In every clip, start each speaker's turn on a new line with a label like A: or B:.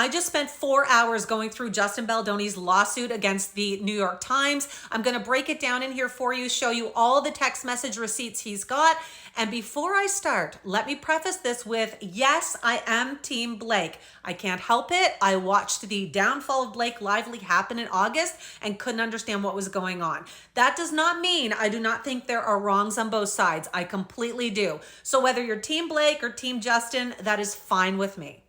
A: I just spent 4 hours going through Justin Baldoni's lawsuit against the New York Times. I'm going to break it down in here for you, show you all the text message receipts he's got. And before I start, let me preface this with, yes, I am Team Blake. I can't help it. I watched the downfall of Blake Lively happen in August and couldn't understand what was going on. That does not mean I do not think there are wrongs on both sides. I completely do. So whether you're Team Blake or Team Justin, that is fine with me.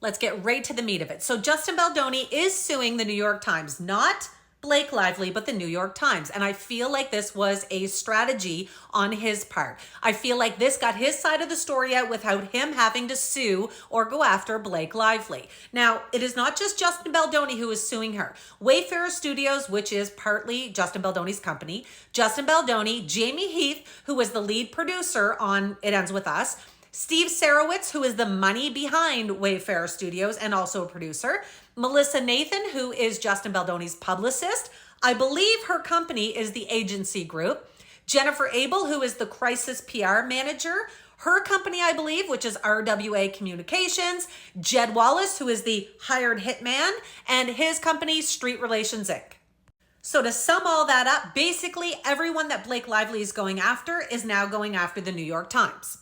A: Let's get right to the meat of it. So Justin Baldoni is suing the New York Times, not Blake Lively, but the New York Times. And I feel like this was a strategy on his part. I feel like this got his side of the story out without him having to sue or go after Blake Lively. Now, it is not just Justin Baldoni who is suing her. Wayfarer Studios, which is partly Justin Baldoni's company, Justin Baldoni, Jamie Heath, who was the lead producer on It Ends With Us, Steve Sarowitz, who is the money behind Wayfarer Studios and also a producer, Melissa Nathan, who is Justin Baldoni's publicist. I believe her company is the Agency Group. Jennifer Abel, who is the crisis PR manager. Her company, I believe, which is RWA Communications. Jed Wallace, who is the hired hitman, and his company, Street Relations Inc. So to sum all that up, basically everyone that Blake Lively is going after is now going after the New York Times.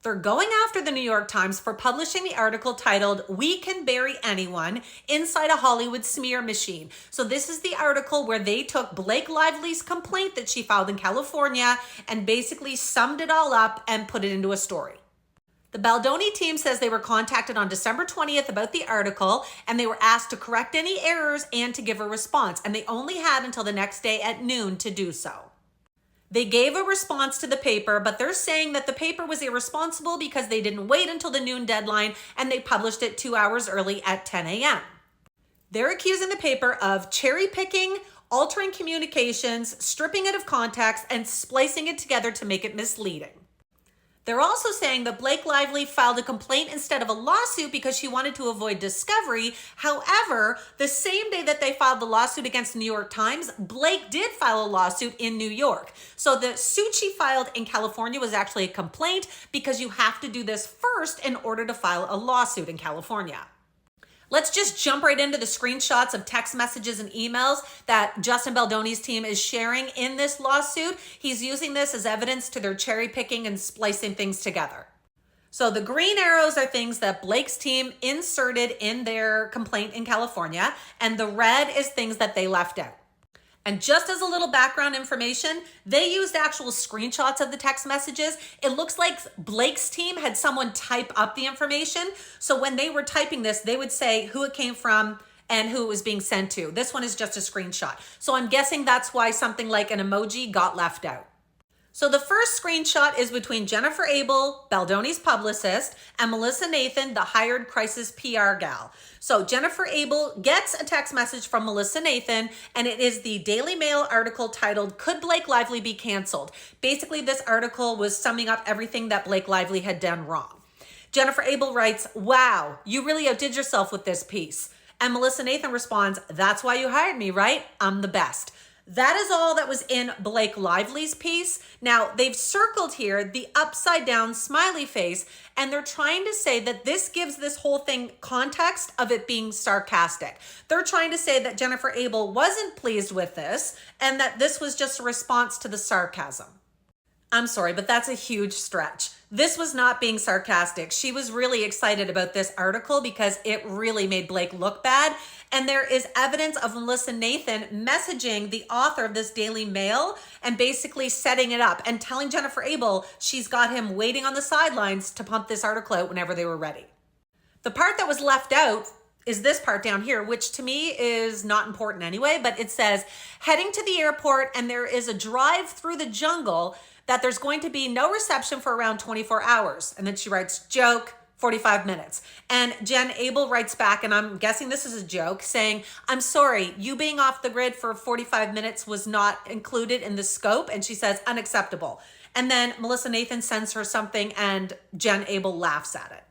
A: They're going after the New York Times for publishing the article titled, "We Can Bury Anyone Inside a Hollywood Smear Machine." So this is the article where they took Blake Lively's complaint that she filed in California and basically summed it all up and put it into a story. The Baldoni team says they were contacted on December 20th about the article, and they were asked to correct any errors and to give a response. And they only had until the next day at noon to do so. They gave a response to the paper, but they're saying that the paper was irresponsible because they didn't wait until the noon deadline and they published it 2 hours early at 10 a.m. They're accusing the paper of cherry picking, altering communications, stripping it of context, and splicing it together to make it misleading. They're also saying that Blake Lively filed a complaint instead of a lawsuit because she wanted to avoid discovery. However, the same day that they filed the lawsuit against the New York Times, Blake did file a lawsuit in New York. So the suit she filed in California was actually a complaint because you have to do this first in order to file a lawsuit in California. Let's just jump right into the screenshots of text messages and emails that Justin Baldoni's team is sharing in this lawsuit. He's using this as evidence to their cherry picking and splicing things together. So the green arrows are things that Blake's team inserted in their complaint in California, and the red is things that they left out. And just as a little background information, they used actual screenshots of the text messages. It looks like Blake's team had someone type up the information. So when they were typing this, they would say who it came from and who it was being sent to. This one is just a screenshot. So I'm guessing that's why something like an emoji got left out. So the first screenshot is between Jennifer Abel, Baldoni's publicist, and Melissa Nathan, the hired crisis PR gal. So Jennifer Abel gets a text message from Melissa Nathan, and it is the Daily Mail article titled, "Could Blake Lively Be Canceled?" Basically, this article was summing up everything that Blake Lively had done wrong. Jennifer Abel writes, "Wow, you really outdid yourself with this piece." And Melissa Nathan responds, "That's why you hired me, right? I'm the best." That is all that was in Blake Lively's piece. Now, they've circled here the upside down smiley face, and they're trying to say that this gives this whole thing context of it being sarcastic. They're trying to say that Jennifer Abel wasn't pleased with this and that this was just a response to the sarcasm. I'm sorry, but that's a huge stretch. This was not being sarcastic. She was really excited about this article because it really made Blake look bad. And there is evidence of Melissa Nathan messaging the author of this Daily Mail and basically setting it up and telling Jennifer Abel she's got him waiting on the sidelines to pump this article out whenever they were ready. The part that was left out is this part down here, which to me is not important anyway, but it says, "Heading to the airport and there is a drive through the jungle that there's going to be no reception for around 24 hours. And then she writes, "Joke, 45 minutes. And Jen Abel writes back, and I'm guessing this is a joke, saying, "I'm sorry, you being off the grid for 45 minutes was not included in the scope." And she says, "Unacceptable." And then Melissa Nathan sends her something and Jen Abel laughs at it.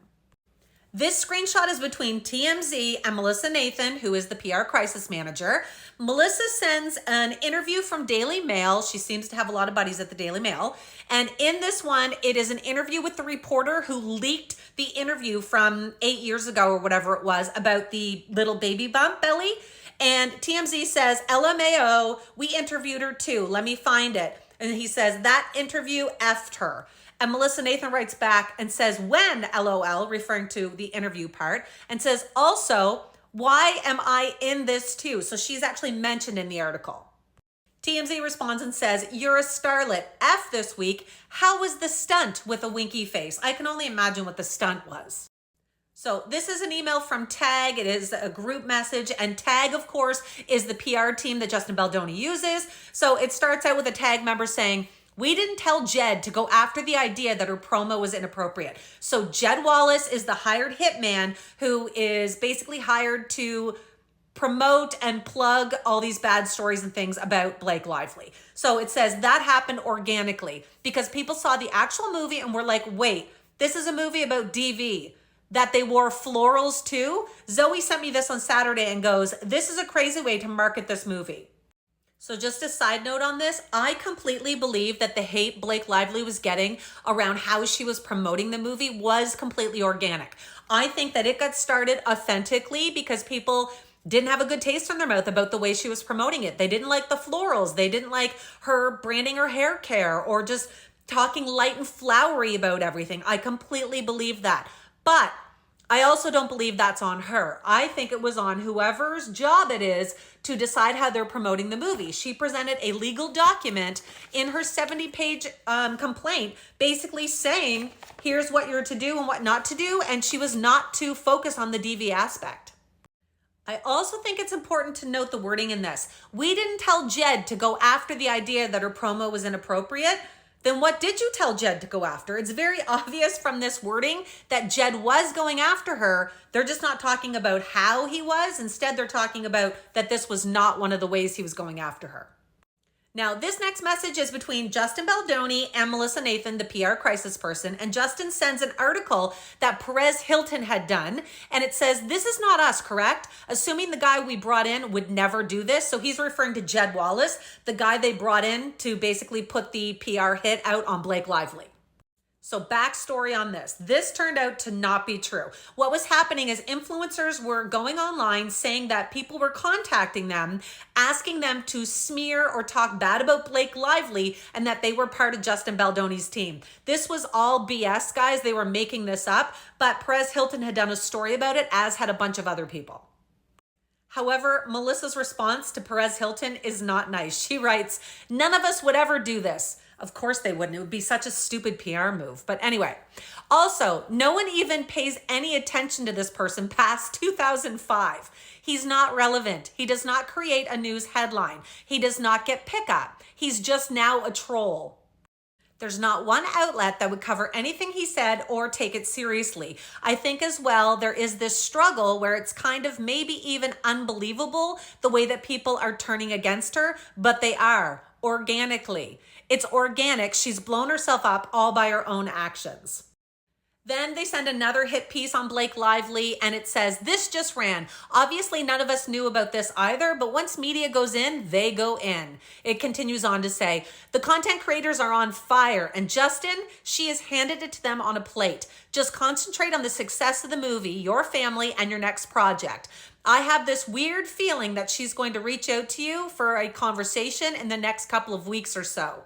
A: This screenshot is between TMZ and Melissa Nathan, who is the PR crisis manager. Melissa sends an interview from Daily Mail. She seems to have a lot of buddies at the Daily Mail. And in this one, it is an interview with the reporter who leaked the interview from 8 years ago or whatever it was about the little baby bump belly. And TMZ says, LMAO, we interviewed her too. Let me find it. And he says, that interview effed her. And Melissa Nathan writes back and says, when, LOL, referring to the interview part, and says, also, why am I in this too? So she's actually mentioned in the article. TMZ responds and says, you're a starlet. F this week. How was the stunt with a winky face? I can only imagine what the stunt was. So this is an email from TAG. It is a group message, and TAG, of course, is the PR team that Justin Baldoni uses. So it starts out with a TAG member saying, we didn't tell Jed to go after the idea that her promo was inappropriate. So Jed Wallace is the hired hitman who is basically hired to promote and plug all these bad stories and things about Blake Lively. So it says that happened organically because people saw the actual movie and were like, wait, this is a movie about DV. That they wore florals too. Zoe sent me this on Saturday and goes, this is a crazy way to market this movie. So just a side note on this, I completely believe that the hate Blake Lively was getting around how she was promoting the movie was completely organic. I think that it got started authentically because people didn't have a good taste in their mouth about the way she was promoting it. They didn't like the florals. They didn't like her branding her hair care or just talking light and flowery about everything. I completely believe that. But I also don't believe that's on her. I think it was on whoever's job it is to decide how they're promoting the movie. She presented a legal document in her 70-page complaint, basically saying, here's what you're to do and what not to do, and she was not to focus on the DV aspect. I also think it's important to note the wording in this. We didn't tell Jed to go after the idea that her promo was inappropriate. Then what did you tell Jed to go after? It's very obvious from this wording that Jed was going after her. They're just not talking about how he was. Instead, they're talking about that this was not one of the ways he was going after her. Now, this next message is between Justin Baldoni and Melissa Nathan, the PR crisis person, and Justin sends an article that Perez Hilton had done, and it says, this is not us, correct? Assuming the guy we brought in would never do this. So he's referring to Jed Wallace, the guy they brought in to basically put the PR hit out on Blake Lively. So backstory on this. This turned out to not be true. What was happening is influencers were going online saying that people were contacting them, asking them to smear or talk bad about Blake Lively and that they were part of Justin Baldoni's team. This was all BS, guys. They were making this up, but Perez Hilton had done a story about it, as had a bunch of other people. However, Melissa's response to Perez Hilton is not nice. She writes, none of us would ever do this. Of course they wouldn't. It would be such a stupid PR move. But anyway, also, no one even pays any attention to this person past 2005. He's not relevant. He does not create a news headline. He does not get pickup. He's just now a troll. There's not one outlet that would cover anything he said or take it seriously. I think as well, there is this struggle where it's kind of maybe even unbelievable the way that people are turning against her, but they are organically. It's organic. She's blown herself up all by her own actions. Then they send another hit piece on Blake Lively, and it says, this just ran. Obviously, none of us knew about this either, but once media goes in, they go in. It continues on to say, the content creators are on fire, and Justin, she has handed it to them on a plate. Just concentrate on the success of the movie, your family, and your next project. I have this weird feeling that she's going to reach out to you for a conversation in the next couple of weeks or so.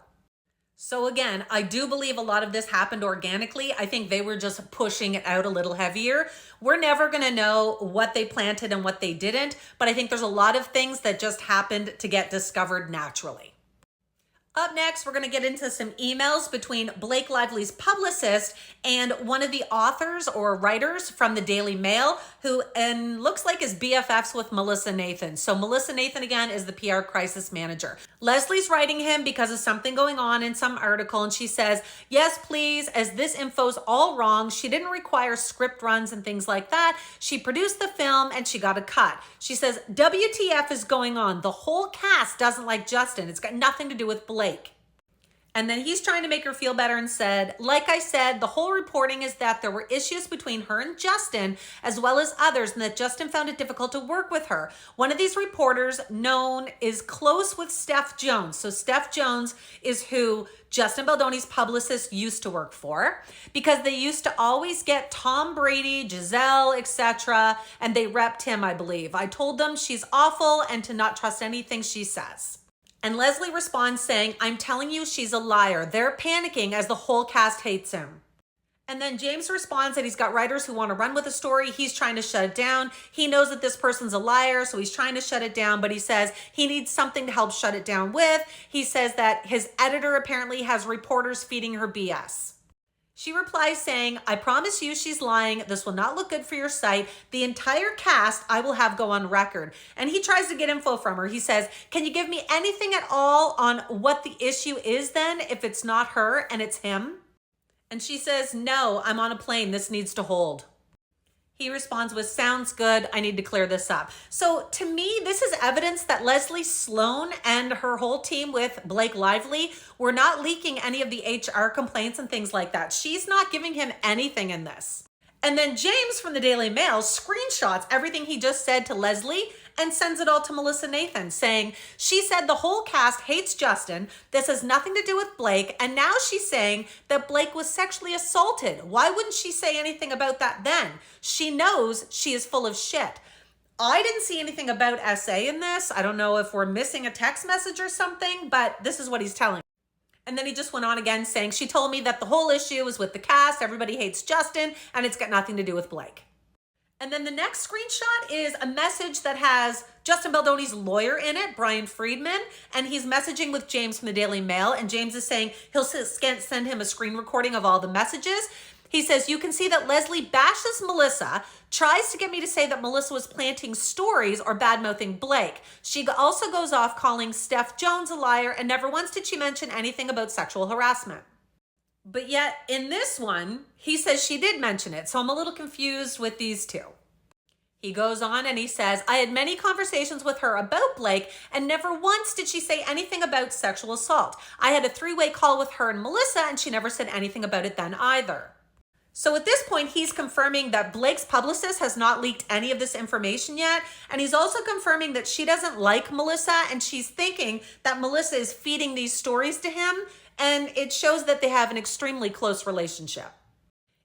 A: So again, I do believe a lot of this happened organically. I think they were just pushing it out a little heavier. We're never going to know what they planted and what they didn't, but I think there's a lot of things that just happened to get discovered naturally. Up next, we're going to get into some emails between Blake Lively's publicist and one of the authors or writers from the Daily Mail who looks like is BFFs with Melissa Nathan. So Melissa Nathan, again, is the PR crisis manager. Leslie's writing him because of something going on in some article, and she says, yes, please, as this info's all wrong. She didn't require script runs and things like that. She produced the film and she got a cut. She says, WTF is going on? The whole cast doesn't like Justin. It's got nothing to do with Blake. And then he's trying to make her feel better and said, like I said, the whole reporting is that there were issues between her and Justin, as well as others, and that Justin found it difficult to work with her. One of these reporters known is close with Steph Jones. So Steph Jones is who Justin Baldoni's publicist used to work for, because they used to always get Tom Brady, Giselle, etc., and they repped him, I believe. I told them she's awful and to not trust anything she says. And Leslie responds saying, I'm telling you, she's a liar. They're panicking as the whole cast hates him. And then James responds that he's got writers who want to run with the story. He's trying to shut it down. He knows that this person's a liar, so he's trying to shut it down, but he says he needs something to help shut it down with. He says that his editor apparently has reporters feeding her BS. She replies saying, I promise you she's lying. This will not look good for your site. The entire cast I will have go on record. And he tries to get info from her. He says, can you give me anything at all on what the issue is then if it's not her and it's him? And she says, no, I'm on a plane. This needs to hold. He responds with, sounds good. I need to clear this up. So to me, this is evidence that Leslie Sloan and her whole team with Blake Lively were not leaking any of the HR complaints and things like that. She's not giving him anything in this. And then James from the Daily Mail screenshots everything he just said to Leslie and sends it all to Melissa Nathan saying, she said the whole cast hates Justin. This has nothing to do with Blake. And now she's saying that Blake was sexually assaulted. Why wouldn't she say anything about that then? She knows she is full of shit. I didn't see anything about SA in this. I don't know if we're missing a text message or something, but this is what he's telling. And then he just went on again saying, she told me that the whole issue is with the cast. Everybody hates Justin and it's got nothing to do with Blake. And then the next screenshot is a message that has Justin Baldoni's lawyer in it, Brian Friedman, and he's messaging with James from the Daily Mail, and James is saying he'll send him a screen recording of all the messages. He says, you can see that Leslie bashes Melissa, tries to get me to say that Melissa was planting stories or bad-mouthing Blake. She also goes off calling Steph Jones a liar, and never once did she mention anything about sexual harassment. But yet, in this one, he says she did mention it, so I'm a little confused with these two. He goes on and he says, I had many conversations with her about Blake, and never once did she say anything about sexual assault. I had a three-way call with her and Melissa, and she never said anything about it then either. So at this point, he's confirming that Blake's publicist has not leaked any of this information yet, and he's also confirming that she doesn't like Melissa, and she's thinking that Melissa is feeding these stories to him, and it shows that they have an extremely close relationship.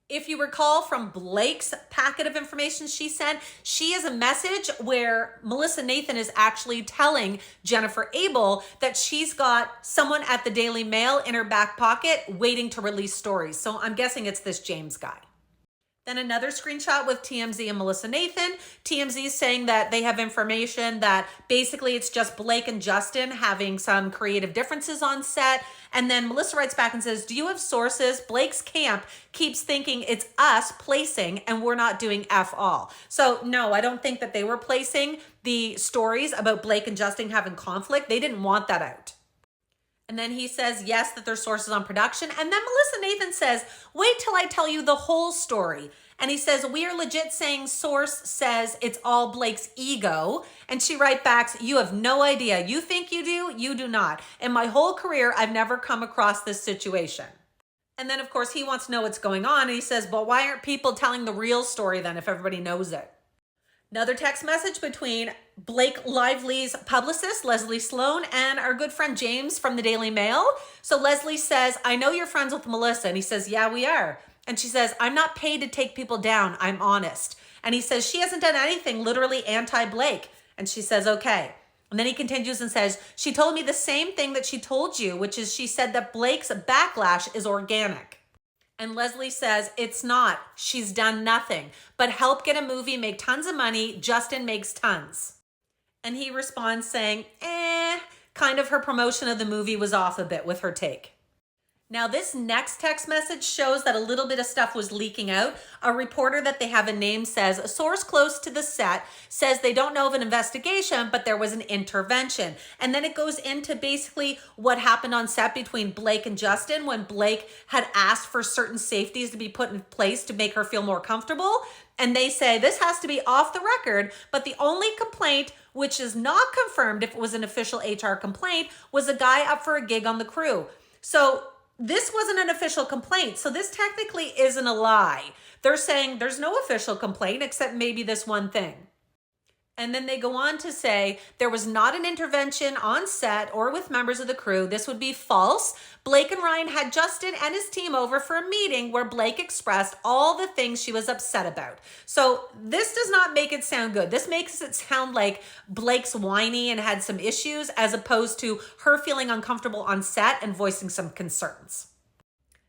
A: If you recall from Blake's packet of information she sent, she has a message where Melissa Nathan is actually telling Jennifer Abel that she's got someone at the Daily Mail in her back pocket waiting to release stories. So I'm guessing it's this James guy. Then another screenshot with TMZ and Melissa Nathan. TMZ is saying that they have information that basically it's just Blake and Justin having some creative differences on set. And then Melissa writes back and says, do you have sources? Blake's camp keeps thinking it's us placing and we're not doing F all. So no, I don't think that they were placing the stories about Blake and Justin having conflict. They didn't want that out. And then he says, yes, that there's sources on production. And then Melissa Nathan says, wait till I tell you the whole story. And he says, we are legit saying source says it's all Blake's ego. And she writes back, you have no idea. You think you do? You do not. In my whole career, I've never come across this situation. And then, of course, he wants to know what's going on. And he says, but why aren't people telling the real story then if everybody knows it? Another text message between Blake Lively's publicist, Leslie Sloan, and our good friend James from the Daily Mail. So Leslie says, I know you're friends with Melissa. And he says, yeah, we are. And she says, I'm not paid to take people down. I'm honest. And he says, she hasn't done anything literally anti-Blake. And she says, okay. And then he continues and says, she told me the same thing that she told you, which is she said that Blake's backlash is organic. And Leslie says, it's not. She's done nothing but help get a movie, make tons of money. Justin makes tons. And he responds saying, kind of her promotion of the movie was off a bit with her take. Now, this next text message shows that a little bit of stuff was leaking out. A reporter that they have a name says, a source close to the set says they don't know of an investigation, but there was an intervention. And then it goes into basically what happened on set between Blake and Justin when Blake had asked for certain safeties to be put in place to make her feel more comfortable. And they say this has to be off the record, but the only complaint, which is not confirmed if it was an official HR complaint, was a guy up for a gig on the crew. So this wasn't an official complaint. So this technically isn't a lie. They're saying there's no official complaint except maybe this one thing. And then they go on to say there was not an intervention on set or with members of the crew. This would be false. Blake and Ryan had Justin and his team over for a meeting where Blake expressed all the things she was upset about. So this does not make it sound good. This makes it sound like Blake's whiny and had some issues as opposed to her feeling uncomfortable on set and voicing some concerns.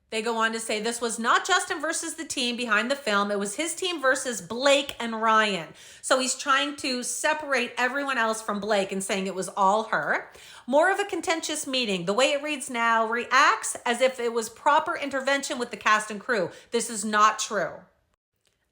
A: They go on to say this was not Justin versus the team behind the film. It was his team versus Blake and Ryan. So he's trying to separate everyone else from Blake and saying it was all her. More of a contentious meeting. The way it reads now reacts as if it was proper intervention with the cast and crew. This is not true.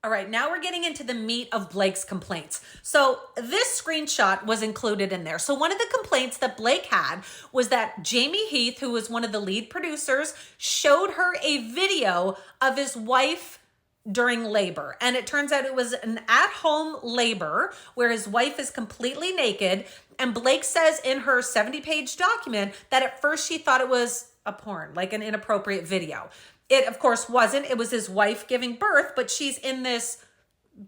A: All right, now we're getting into the meat of Blake's complaints. So this screenshot was included in there. So one of the complaints that Blake had was that Jamie Heath, who was one of the lead producers, showed her a video of his wife during labor. And it turns out it was an at-home labor where his wife is completely naked. And Blake says in her 70-page document that at first she thought it was a porn, like an inappropriate video. It, of course, wasn't. It was his wife giving birth, but she's in this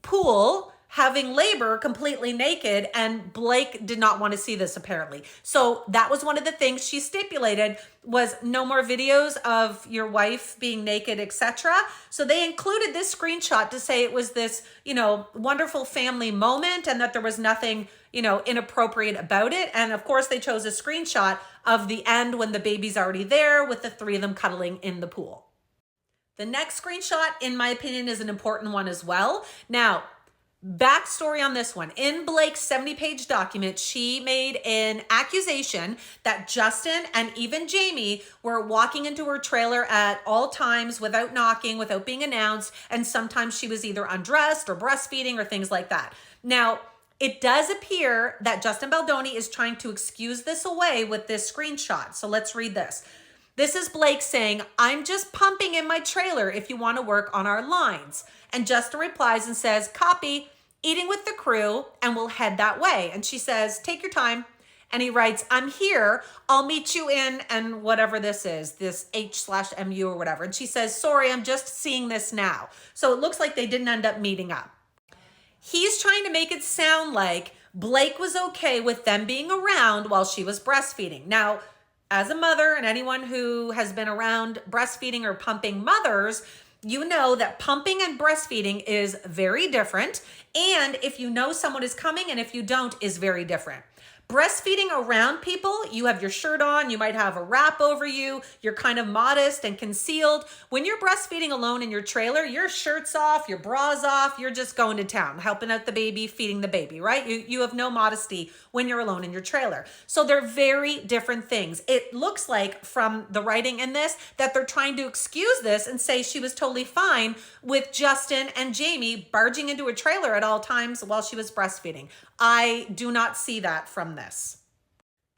A: pool having labor completely naked, and Blake did not want to see this, apparently. So that was one of the things she stipulated was no more videos of your wife being naked, etc. So they included this screenshot to say it was this, wonderful family moment and that there was nothing, inappropriate about it. And of course, they chose a screenshot of the end when the baby's already there with the three of them cuddling in the pool. The next screenshot, in my opinion, is an important one as well. Now, backstory on this one. In Blake's 70-page document, she made an accusation that Justin and even Jamie were walking into her trailer at all times without knocking, without being announced, and sometimes she was either undressed or breastfeeding or things like that. Now, it does appear that Justin Baldoni is trying to excuse this away with this screenshot. So let's read this. This is Blake saying, I'm just pumping in my trailer if you want to work on our lines. And Justin replies and says, copy, eating with the crew, and we'll head that way. And she says, take your time. And he writes, I'm here. I'll meet you in, and whatever this is, this H/MU or whatever. And she says, sorry, I'm just seeing this now. So it looks like they didn't end up meeting up. He's trying to make it sound like Blake was okay with them being around while she was breastfeeding. Now, as a mother and anyone who has been around breastfeeding or pumping mothers, you know that pumping and breastfeeding is very different. And if you know someone is coming and if you don't, is very different. Breastfeeding around people, you have your shirt on, you might have a wrap over you, you're kind of modest and concealed. When you're breastfeeding alone in your trailer, your shirt's off, your bra's off, you're just going to town, helping out the baby, feeding the baby, right? You have no modesty when you're alone in your trailer. So they're very different things. It looks like from the writing in this that they're trying to excuse this and say she was totally fine with Justin and Jamie barging into a trailer at all times while she was breastfeeding. I do not see that from this.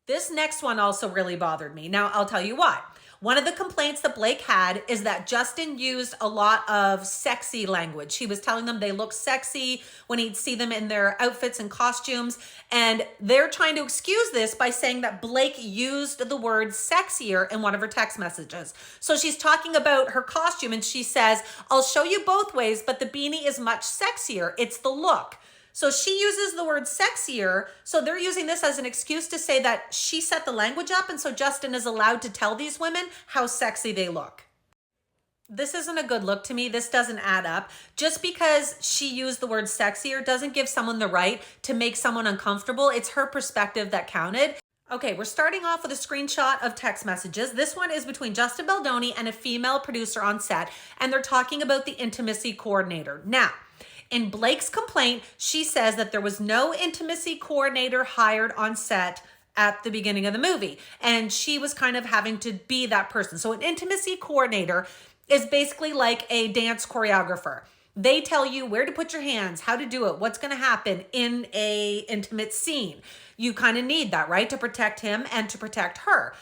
A: This next one also really bothered me. Now, I'll tell you why. One of the complaints that Blake had is that Justin used a lot of sexy language. He was telling them they look sexy when he'd see them in their outfits and costumes. And they're trying to excuse this by saying that Blake used the word sexier in one of her text messages. So she's talking about her costume and she says, I'll show you both ways, but the beanie is much sexier. It's the look. So she uses the word sexier. So they're using this as an excuse to say that she set the language up. And so Justin is allowed to tell these women how sexy they look. This isn't a good look to me. This doesn't add up. Just because she used the word sexier doesn't give someone the right to make someone uncomfortable. It's her perspective that counted. Okay, we're starting off with a screenshot of text messages. This one is between Justin Baldoni and a female producer on set. And they're talking about the intimacy coordinator. Now, in Blake's complaint, she says that there was no intimacy coordinator hired on set at the beginning of the movie. And she was kind of having to be that person. So an intimacy coordinator is basically like a dance choreographer. They tell you where to put your hands, how to do it, what's going to happen in a intimate scene. You kind of need that, right? To protect him and to protect her.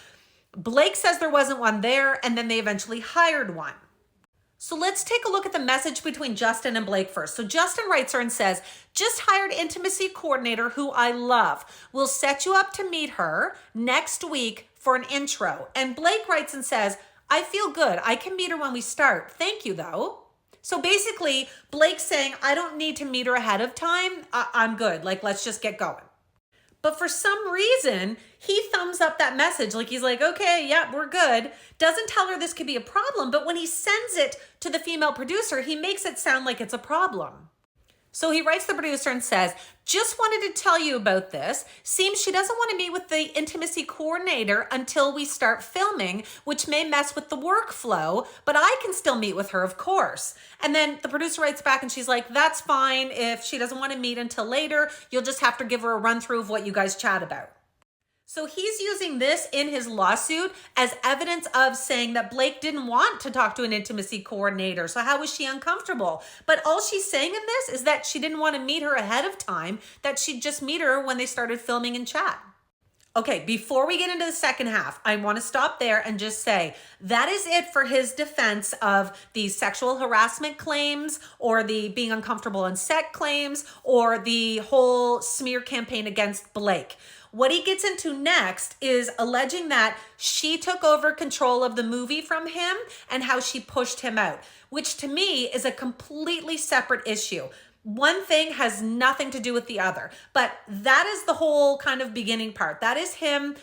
A: Blake says there wasn't one there, and then they eventually hired one. So let's take a look at the message between Justin and Blake first. So Justin writes her and says, just hired intimacy coordinator who I love. We'll set you up to meet her next week for an intro. And Blake writes and says, I feel good. I can meet her when we start. Thank you, though. So basically, Blake's saying, I don't need to meet her ahead of time. I'm good. Like, let's just get going. But for some reason, he thumbs up that message. Like, he's like, okay, yeah, we're good. Doesn't tell her this could be a problem. But when he sends it to the female producer, he makes it sound like it's a problem. So he writes the producer and says, just wanted to tell you about this. Seems she doesn't want to meet with the intimacy coordinator until we start filming, which may mess with the workflow, but I can still meet with her, of course. And then the producer writes back and she's like, that's fine. If she doesn't want to meet until later, you'll just have to give her a run through of what you guys chat about. So he's using this in his lawsuit as evidence of saying that Blake didn't want to talk to an intimacy coordinator. So how was she uncomfortable? But all she's saying in this is that she didn't want to meet her ahead of time, that she'd just meet her when they started filming and chat. Okay, before we get into the second half, I want to stop there and just say that is it for his defense of the sexual harassment claims or the being uncomfortable on set claims or the whole smear campaign against Blake. What he gets into next is alleging that she took over control of the movie from him and how she pushed him out, which to me is a completely separate issue. One thing has nothing to do with the other, but that is the whole kind of beginning part. That is him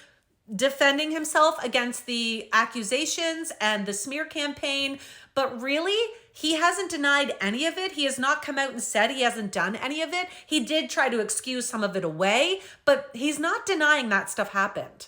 A: defending himself against the accusations and the smear campaign. But really, he hasn't denied any of it. He has not come out and said he hasn't done any of it. He did try to excuse some of it away, but he's not denying that stuff happened.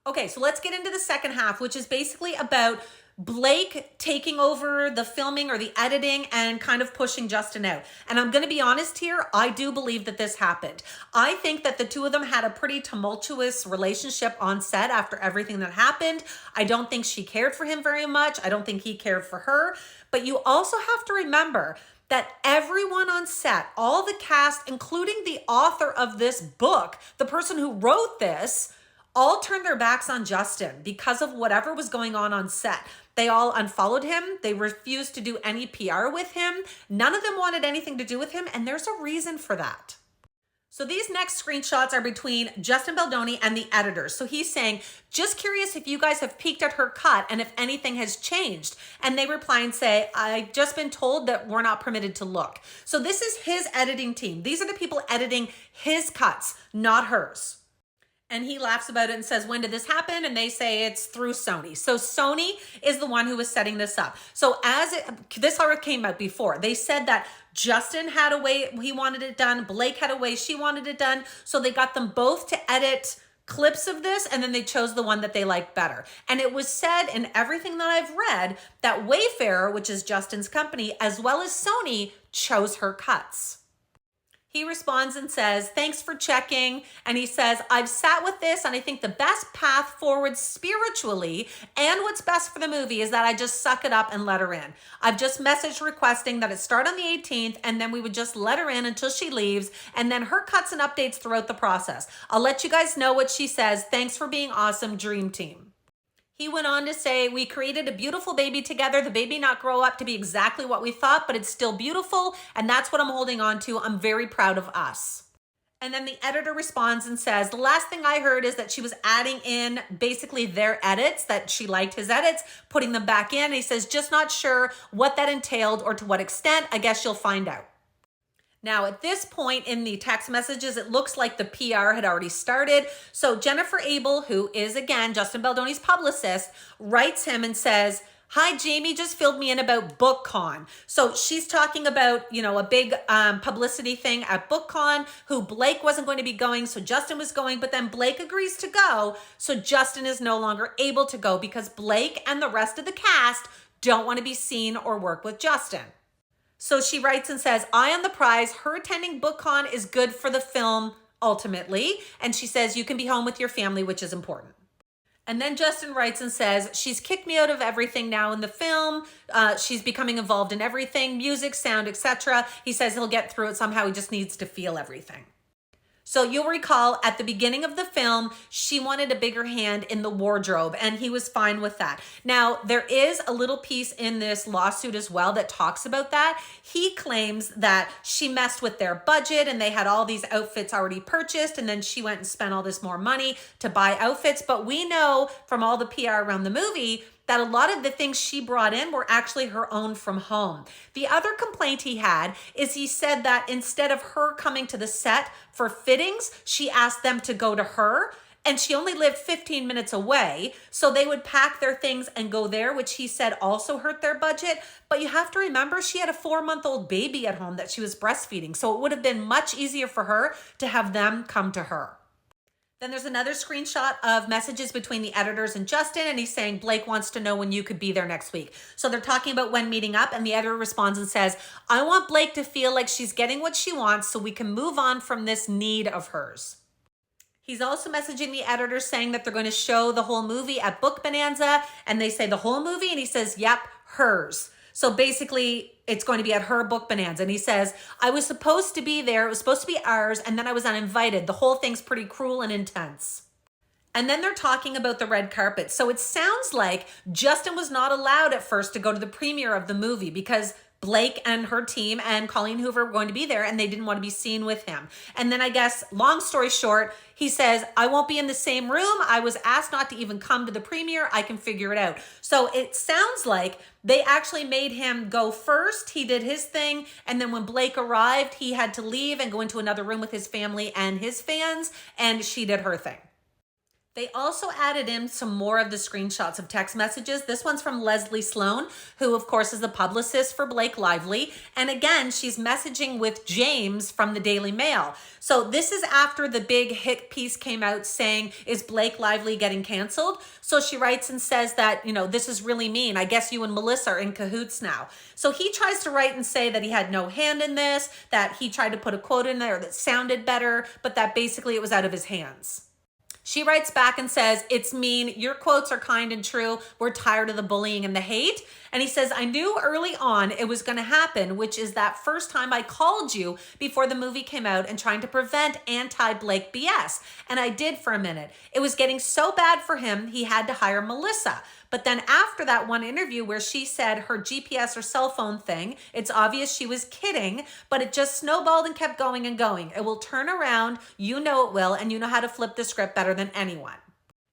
A: Okay, so let's get into the second half, which is basically about Blake taking over the filming or the editing and kind of pushing Justin out. And I'm going to be honest here, I do believe that this happened. I think that the two of them had a pretty tumultuous relationship on set after everything that happened. I don't think she cared for him very much. I don't think he cared for her. But you also have to remember that everyone on set, all the cast, including the author of this book, the person who wrote this, all turned their backs on Justin because of whatever was going on set. They all unfollowed him. They refused to do any PR with him. None of them wanted anything to do with him, and there's a reason for that. So these next screenshots are between Justin Baldoni and the editors. So he's saying, just curious if you guys have peeked at her cut and if anything has changed. And they reply and say, I've just been told that we're not permitted to look. So this is his editing team. These are the people editing his cuts, not hers. And he laughs about it and says, when did this happen? And they say it's through Sony. So Sony is the one who was setting this up. So this already came out before. They said that Justin had a way he wanted it done. Blake had a way she wanted it done. So they got them both to edit clips of this, and then they chose the one that they liked better. And it was said in everything that I've read that Wayfarer, which is Justin's company, as well as Sony, chose her cuts. He responds and says, thanks for checking. And he says, I've sat with this and I think the best path forward spiritually and what's best for the movie is that I just suck it up and let her in. I've just messaged requesting that it start on the 18th and then we would just let her in until she leaves and then her cuts and updates throughout the process. I'll let you guys know what she says. Thanks for being awesome, Dream Team. He went on to say, we created a beautiful baby together. The baby not grow up to be exactly what we thought, but it's still beautiful. And that's what I'm holding on to. I'm very proud of us. And then the editor responds and says, the last thing I heard is that she was adding in basically their edits, that she liked his edits, putting them back in. And he says, just not sure what that entailed or to what extent. I guess you'll find out. Now, at this point in the text messages, it looks like the PR had already started. So Jennifer Abel, who is, again, Justin Baldoni's publicist, writes him and says, hi, Jamie just filled me in about BookCon. So she's talking about, a big publicity thing at BookCon, who Blake wasn't going to be going, so Justin was going, but then Blake agrees to go. So Justin is no longer able to go because Blake and the rest of the cast don't want to be seen or work with Justin. So she writes and says, eye on the prize, her attending BookCon is good for the film ultimately. And she says, you can be home with your family, which is important. And then Justin writes and says, she's kicked me out of everything now in the film. She's becoming involved in everything, music, sound, etc. He says he'll get through it somehow. He just needs to feel everything. So you'll recall at the beginning of the film, she wanted a bigger hand in the wardrobe, and he was fine with that. Now, there is a little piece in this lawsuit as well that talks about that. He claims that she messed with their budget and they had all these outfits already purchased, and then she went and spent all this more money to buy outfits. But we know from all the PR around the movie that a lot of the things she brought in were actually her own from home. The other complaint he had is he said that instead of her coming to the set for fittings, she asked them to go to her, and she only lived 15 minutes away. So they would pack their things and go there, which he said also hurt their budget. But you have to remember, she had a 4-month-old baby at home that she was breastfeeding. So it would have been much easier for her to have them come to her. Then there's another screenshot of messages between the editors and Justin, and he's saying Blake wants to know when you could be there next week. So they're talking about when meeting up, and the editor responds and says, I want Blake to feel like she's getting what she wants so we can move on from this need of hers. He's also messaging the editors saying that they're going to show the whole movie at Book Bonanza, and they say the whole movie, and he says, yep, hers. So basically, it's going to be at her Book Bonanza. And he says, I was supposed to be there. It was supposed to be ours. And then I was uninvited. The whole thing's pretty cruel and intense. And then they're talking about the red carpet. So it sounds like Justin was not allowed at first to go to the premiere of the movie because Blake and her team and Colleen Hoover were going to be there and they didn't want to be seen with him. And then I guess, long story short, he says, I won't be in the same room. I was asked not to even come to the premiere. I can figure it out. So it sounds like they actually made him go first. He did his thing. And then when Blake arrived, he had to leave and go into another room with his family and his fans. And she did her thing. They also added in some more of the screenshots of text messages. This one's from Leslie Sloan, who of course is the publicist for Blake Lively. And again, she's messaging with James from the Daily Mail. So this is after the big hit piece came out saying, is Blake Lively getting canceled? So she writes and says that, this is really mean. I guess you and Melissa are in cahoots now. So he tries to write and say that he had no hand in this, that he tried to put a quote in there that sounded better, but that basically it was out of his hands. She writes back and says, it's mean. Your quotes are kind and true. We're tired of the bullying and the hate. And he says, I knew early on it was going to happen, which is that first time I called you before the movie came out and trying to prevent anti-Blake BS. And I did for a minute. It was getting so bad for him, he had to hire Melissa. But then after that one interview where she said her GPS or cell phone thing, it's obvious she was kidding, but it just snowballed and kept going and going. It will turn around. You know it will, and you know how to flip the script better than anyone.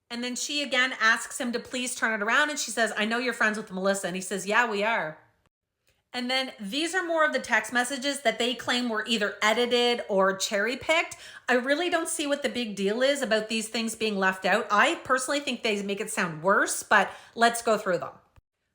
A: And then she again asks him to please turn it around. And she says, I know you're friends with Melissa. And he says, yeah, we are. And then these are more of the text messages that they claim were either edited or cherry picked. I really don't see what the big deal is about these things being left out. I personally think they make it sound worse, but let's go through them.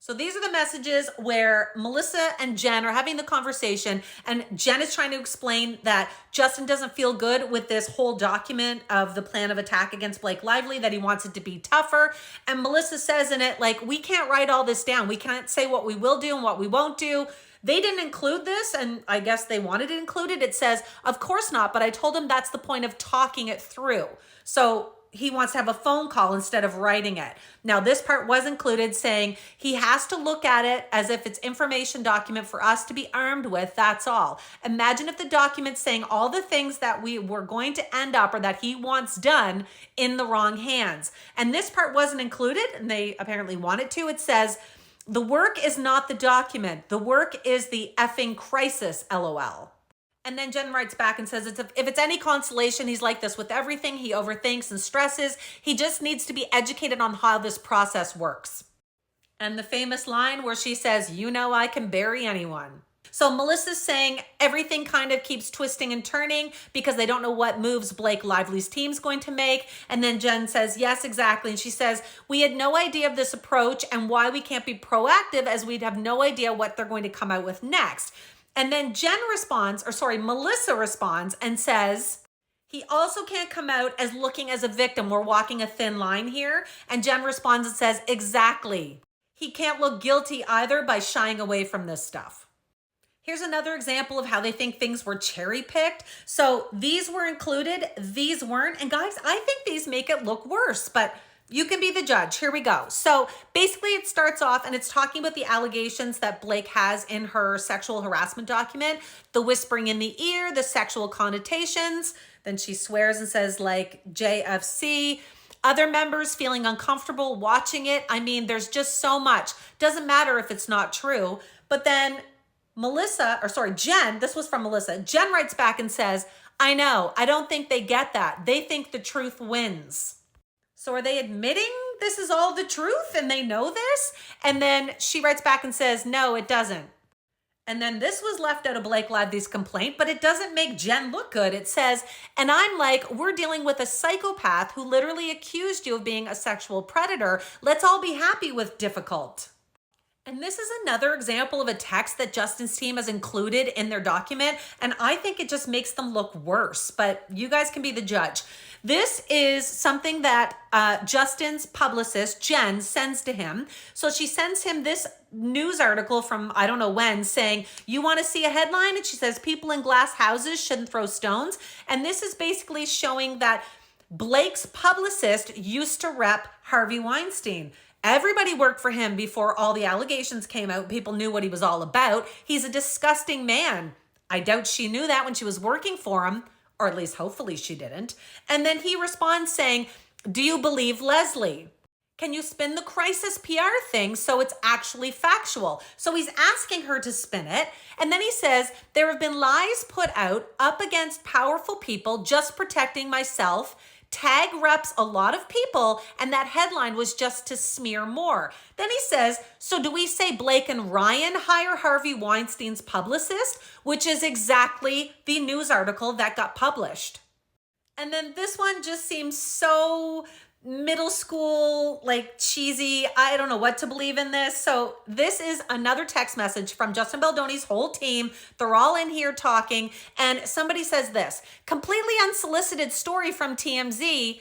A: So these are the messages where Melissa and Jen are having the conversation, and Jen is trying to explain that Justin doesn't feel good with this whole document of the plan of attack against Blake Lively, that he wants it to be tougher. And Melissa says in it, like, we can't write all this down. We can't say what we will do and what we won't do. They didn't include this, and I guess they wanted it included. It says, of course not, but I told him that's the point of talking it through. So he wants to have a phone call instead of writing it. Now, this part was included saying he has to look at it as if it's information document for us to be armed with. That's all. Imagine if the document's saying all the things that we were going to end up or that he wants done in the wrong hands. And this part wasn't included, and they apparently wanted to. It says, the work is not the document. The work is the effing crisis, LOL. And then Jen writes back and says, if it's any consolation, he's like this with everything. He overthinks and stresses. He just needs to be educated on how this process works. And the famous line where she says, I can bury anyone. So Melissa's saying everything kind of keeps twisting and turning because they don't know what moves Blake Lively's team's going to make. And then Jen says, yes, exactly. And she says, we had no idea of this approach and why we can't be proactive as we'd have no idea what they're going to come out with next. And then Melissa responds and says, he also can't come out as looking as a victim. We're walking a thin line here. And Jen responds and says, exactly. He can't look guilty either by shying away from this stuff. Here's another example of how they think things were cherry picked. So these were included, these weren't. And guys, I think these make it look worse, but You can be the judge. Here we go. So basically it starts off and it's talking about the allegations that Blake has in her sexual harassment document, the whispering in the ear, the sexual connotations. Then she swears and says like JFC, other members feeling uncomfortable watching it. I mean, there's just so much. Doesn't matter if it's not true. But then Jen, this was from Melissa. Jen writes back and says, I know, I don't think they get that. They think the truth wins. So are they admitting this is all the truth and they know this? And then she writes back and says, no, it doesn't. And then this was left out of Blake Lively's complaint, but it doesn't make Jen look good. It says, and I'm like, we're dealing with a psychopath who literally accused you of being a sexual predator. Let's all be happy with difficult. And this is another example of a text that Justin's team has included in their document. And I think it just makes them look worse, but you guys can be the judge. This is something that Justin's publicist, Jen, sends to him. So she sends him this news article from I don't know when saying, you want to see a headline? And she says, people in glass houses shouldn't throw stones. And this is basically showing that Blake's publicist used to rep Harvey Weinstein. Everybody worked for him before all the allegations came out. People knew what he was all about. He's a disgusting man. I doubt she knew that when she was working for him, or at least hopefully she didn't. And then he responds saying, do you believe Leslie? Can you spin the crisis PR thing so it's actually factual? So he's asking her to spin it. And then he says, there have been lies put out up against powerful people, just protecting myself. Tag reps a lot of people, and that headline was just to smear more. Then he says, so do we say Blake and Ryan hire Harvey Weinstein's publicist? Which is exactly the news article that got published. And then this one just seems so middle school, like cheesy. I don't know what to believe in this. So this is another text message from Justin Baldoni's whole team. They're all in here talking. And somebody says this, completely unsolicited story from TMZ.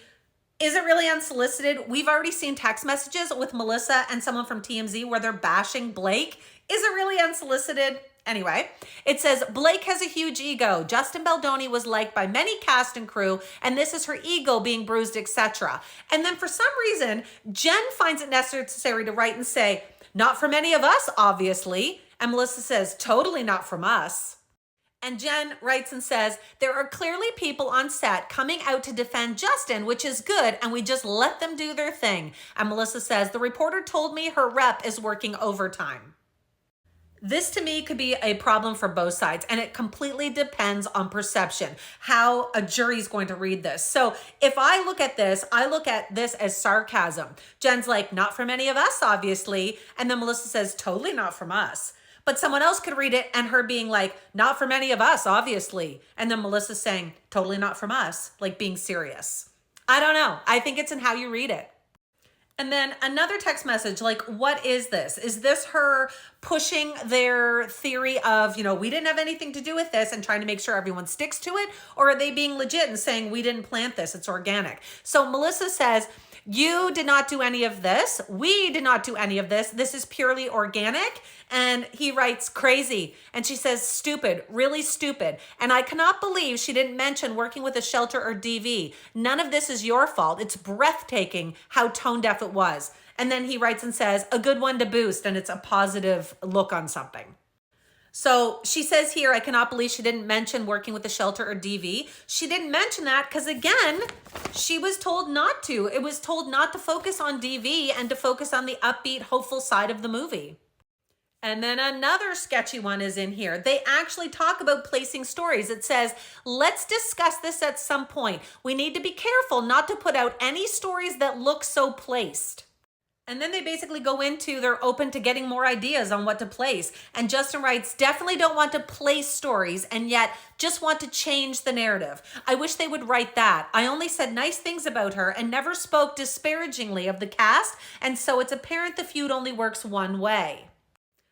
A: Is it really unsolicited? We've already seen text messages with Melissa and someone from TMZ where they're bashing Blake. Is it really unsolicited? Anyway, it says, Blake has a huge ego. Justin Baldoni was liked by many cast and crew, and this is her ego being bruised, etc. And then for some reason, Jen finds it necessary to write and say, not from any of us, obviously. And Melissa says, totally not from us. And Jen writes and says, there are clearly people on set coming out to defend Justin, which is good, and we just let them do their thing. And Melissa says, the reporter told me her rep is working overtime. This to me could be a problem for both sides, and it completely depends on perception, how a jury is going to read this. So if I look at this as sarcasm. Jen's like, not from any of us, obviously. And then Melissa says, totally not from us. But someone else could read it and her being like, not from any of us, obviously. And then Melissa saying, totally not from us, like being serious. I don't know. I think it's in how you read it. And then another text message, like, what is this? Is this her pushing their theory of, we didn't have anything to do with this and trying to make sure everyone sticks to it? Or are they being legit and saying, we didn't plant this, it's organic? So Melissa says, you did not do any of this. We did not do any of this. This is purely organic. And he writes, crazy. And she says, stupid, really stupid. And I cannot believe she didn't mention working with a shelter or DV. None of this is your fault. It's breathtaking how tone deaf it was. And then he writes and says, a good one to boost. And it's a positive look on something. So she says here, I cannot believe she didn't mention working with a shelter or DV. She didn't mention that because, again, she was told not to. It was told not to focus on DV and to focus on the upbeat, hopeful side of the movie. And then another sketchy one is in here. They actually talk about placing stories. It says, let's discuss this at some point. We need to be careful not to put out any stories that look so placed. And then they basically go into, they're open to getting more ideas on what to place. And Justin writes, definitely don't want to place stories and yet just want to change the narrative. I wish they would write that. I only said nice things about her and never spoke disparagingly of the cast. And so it's apparent the feud only works one way.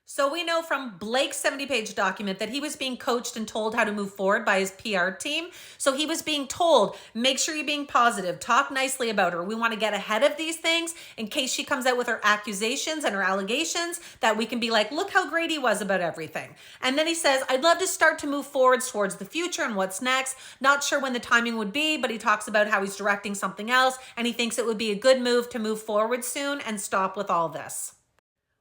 A: So we know from Blake's 70-page document that he was being coached and told how to move forward by his PR team. So he was being told, make sure you're being positive, talk nicely about her. We want to get ahead of these things in case she comes out with her accusations and her allegations, that we can be like, look how great he was about everything. And then he says, I'd love to start to move forwards towards the future and what's next. Not sure when the timing would be, but he talks about how he's directing something else and he thinks it would be a good move to move forward soon and stop with all this.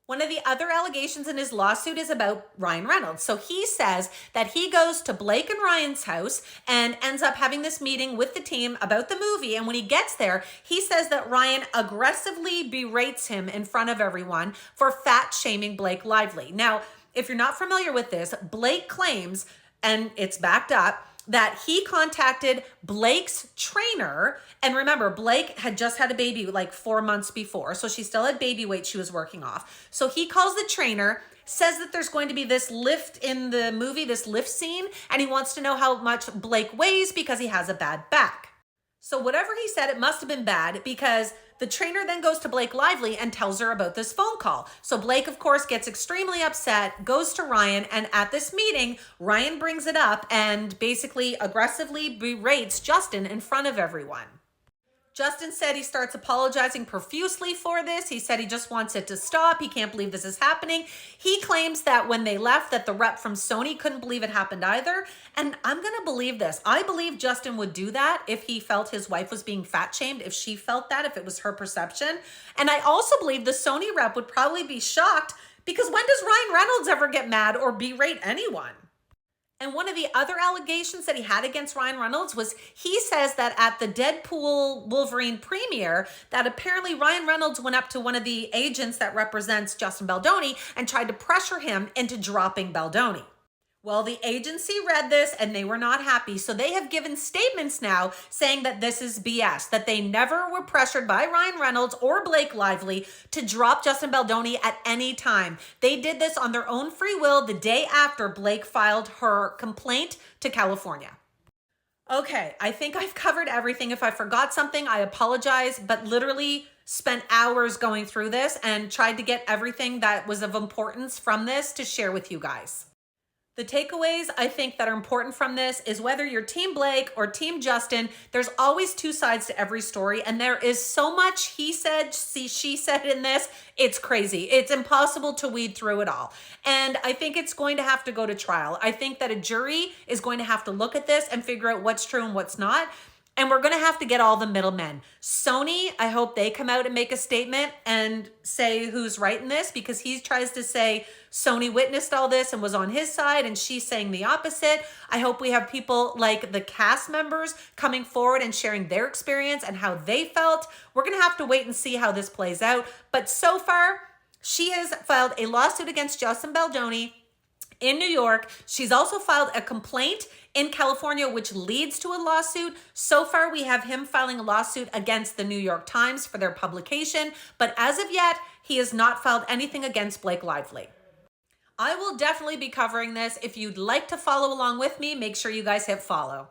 A: One of the other allegations in his lawsuit is about Ryan Reynolds. So he says that he goes to Blake and Ryan's house and ends up having this meeting with the team about the movie. And when he gets there, he says that Ryan aggressively berates him in front of everyone for fat shaming Blake Lively. Now, if you're not familiar with this, Blake claims, and it's backed up, that he contacted Blake's trainer. And remember, Blake had just had a baby like 4 months before. So she still had baby weight she was working off. So he calls the trainer, says that there's going to be this lift in the movie, this lift scene, and he wants to know how much Blake weighs because he has a bad back. So whatever he said, it must have been bad, because the trainer then goes to Blake Lively and tells her about this phone call. So Blake, of course, gets extremely upset, goes to Ryan, and at this meeting, Ryan brings it up and basically aggressively berates Justin in front of everyone. Justin said he starts apologizing profusely for this. He said he just wants it to stop. He can't believe this is happening. He claims that when they left, that the rep from Sony couldn't believe it happened either. And I'm going to believe this. I believe Justin would do that if he felt his wife was being fat shamed, if she felt that, if it was her perception. And I also believe the Sony rep would probably be shocked, because when does Ryan Reynolds ever get mad or berate anyone? And one of the other allegations that he had against Ryan Reynolds was, he says that at the Deadpool Wolverine premiere, that apparently Ryan Reynolds went up to one of the agents that represents Justin Baldoni and tried to pressure him into dropping Baldoni. Well, the agency read this and they were not happy. So they have given statements now saying that this is BS, that they never were pressured by Ryan Reynolds or Blake Lively to drop Justin Baldoni at any time. They did this on their own free will the day after Blake filed her complaint to California. Okay, I think I've covered everything. If I forgot something, I apologize, but literally spent hours going through this and tried to get everything that was of importance from this to share with you guys. The takeaways I think that are important from this is, whether you're Team Blake or Team Justin, there's always two sides to every story. And there is so much he said, she said in this. It's crazy. It's impossible to weed through it all. And I think it's going to have to go to trial. I think that a jury is going to have to look at this and figure out what's true and what's not. And we're going to have to get all the middlemen. Sony, I hope they come out and make a statement and say who's right in this, because he tries to say Sony witnessed all this and was on his side, and she's saying the opposite. I hope we have people like the cast members coming forward and sharing their experience and how they felt. We're going to have to wait and see how this plays out. But so far, she has filed a lawsuit against Justin Baldoni in New York. She's also filed a complaint in California, which leads to a lawsuit. So far, we have him filing a lawsuit against the New York Times for their publication. But as of yet, he has not filed anything against Blake Lively. I will definitely be covering this. If you'd like to follow along with me, make sure you guys hit follow.